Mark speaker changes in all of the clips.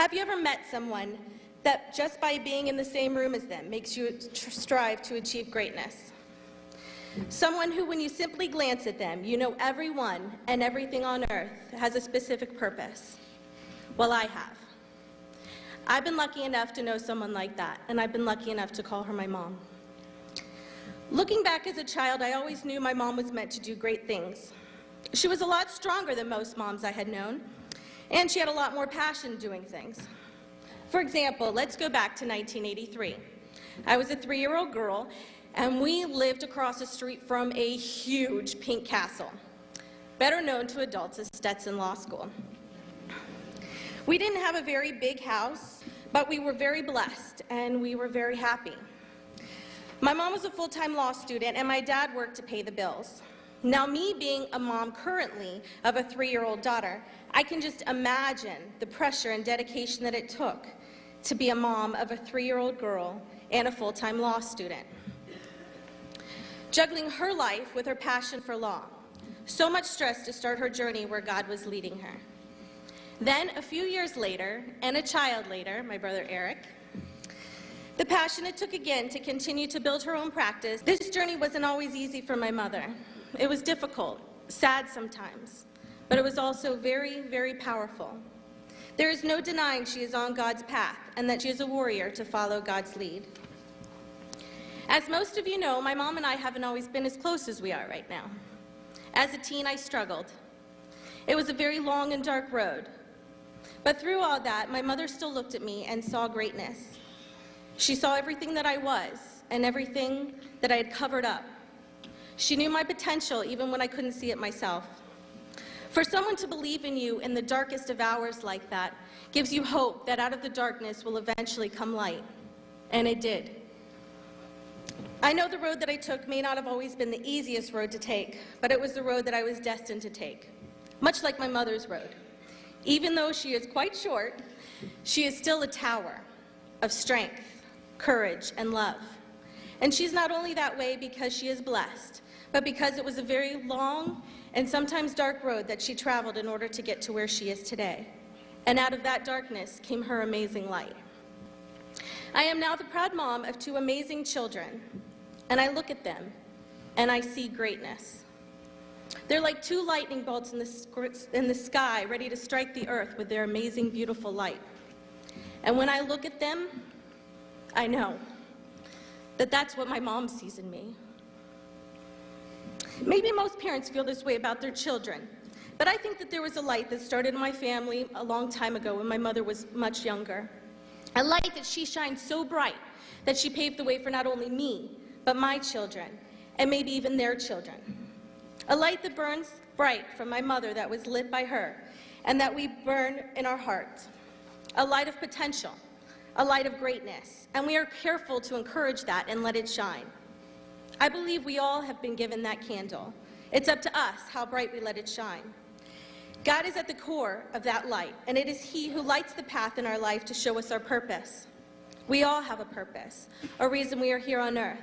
Speaker 1: Have you ever met someone that just by being in the same room as them makes you strive to achieve greatness? Someone who, when you simply glance at them, you know everyone and everything on earth has a specific purpose. Well, I have. I've been lucky enough to know someone like that, and I've been lucky enough to call her my mom. Looking back as a child, I always knew my mom was meant to do great things. She was a lot stronger than most moms I had known, and she had a lot more passion doing things. For example, let's go back to 1983. I was a 3-year-old girl, and we lived across the street from a huge pink castle, better known to adults as Stetson Law School. We didn't have a very big house, but we were very blessed, and we were very happy. My mom was a full-time law student, and my dad worked to pay the bills. Now, me being a mom currently of a 3-year-old daughter, I can just imagine the pressure and dedication that it took to be a mom of a 3-year-old girl and a full-time law student. Juggling her life with her passion for law. So much stress to start her journey where God was leading her. Then, a few years later, and a child later, my brother Eric, the passion it took again to continue to build her own practice. This journey wasn't always easy for my mother. It was difficult, sad sometimes, but it was also very, very powerful. There is no denying she is on God's path and that she is a warrior to follow God's lead. As most of you know, my mom and I haven't always been as close as we are right now. As a teen, I struggled. It was a very long and dark road. But through all that, my mother still looked at me and saw greatness. She saw everything that I was and everything that I had covered up. She knew my potential even when I couldn't see it myself. For someone to believe in you in the darkest of hours like that gives you hope that out of the darkness will eventually come light. And it did. I know the road that I took may not have always been the easiest road to take, but it was the road that I was destined to take, much like my mother's road. Even though she is quite short, she is still a tower of strength, courage, and love. And she's not only that way because she is blessed, but because it was a very long and sometimes dark road that she traveled in order to get to where she is today. And out of that darkness came her amazing light. I am now the proud mom of 2 amazing children, and I look at them and I see greatness. They're like 2 lightning bolts in the sky, ready to strike the earth with their amazing, beautiful light. And when I look at them, I know that that's what my mom sees in me. Maybe most parents feel this way about their children, but I think that there was a light that started in my family a long time ago when my mother was much younger. A light that she shined so bright that she paved the way for not only me, but my children, and maybe even their children. A light that burns bright from my mother that was lit by her, and that we burn in our hearts. A light of potential, a light of greatness, and we are careful to encourage that and let it shine. I believe we all have been given that candle. It's up to us how bright we let it shine. God is at the core of that light, and it is He who lights the path in our life to show us our purpose. We all have a purpose, a reason we are here on earth.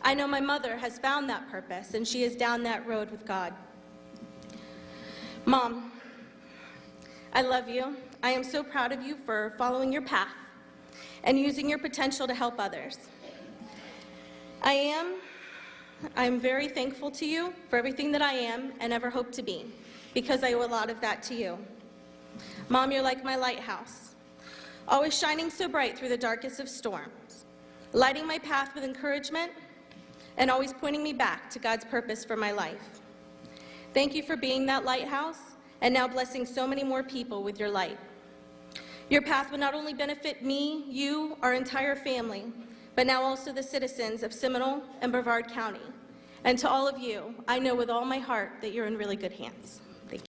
Speaker 1: I know my mother has found that purpose, and she is down that road with God. Mom, I love you. I am so proud of you for following your path and using your potential to help others. I'm very thankful to you for everything that I am and ever hope to be, because I owe a lot of that to you. Mom, you're like my lighthouse, always shining so bright through the darkest of storms, lighting my path with encouragement and always pointing me back to God's purpose for my life. Thank you for being that lighthouse and now blessing so many more people with your light. Your path will not only benefit me, you, our entire family, but now also the citizens of Seminole and Brevard County. And to all of you, I know with all my heart that you're in really good hands.